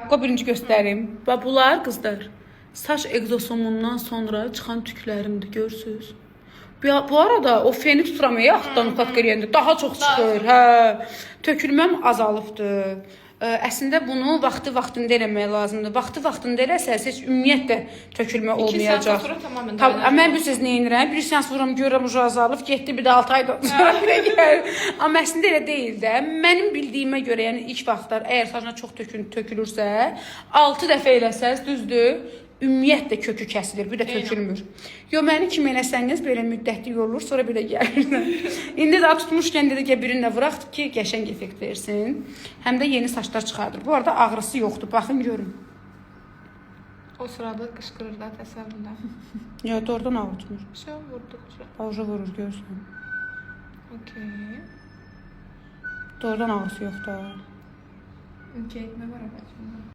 Qoy birinci göstərim. Və bunlar qızlar saç egzosomundan sonra çıxan tüklərimdir, görürsüz? Bu arada o feni tuturam yaxdan ufak eləyəndə daha çox çıxır. Hə, tökülməm azalıbdır. Əslində bunu vaxtında eləmək lazımdır. Vaxtında eləsəz heç ümumiyyətlə tökülmə olmayacaq. 2 saat sonra tamamilə dayanacaq. Mən bu siz nə edirəm? Bir seans vururam, görürəm ucu azalıb, getdi bir də 6 aydan sonra bir də gəlir. Amma əslində elə deyil də. Mənim bildiyimə görə, yəni ilk vaxtlar əgər saçına çox tökülürsə, 6 dəfə eləsəz, düzdür? Ümumiyyətlə kökü kəsilir, bir də tökülmür. Yo, məni kim eləsəniz belə müddətli yorulur, sonra bir də gəlir. İndi daha tutmuşkən dedik ki, birinlə vuraq ki, qəşəng effekt versin. Həm də yeni saçlar çıxardır. Bu arada ağrısı yoxdur, baxın, görün. O sırada qışqırır da təsəvvürlə. Yo, doğrudan ağrıtmır. Şey vurduqca. Ağrı vurur, görürsən. Okey. Doğrudan ağrısı yoxdur. Okey, nə var əvvəlcəndə?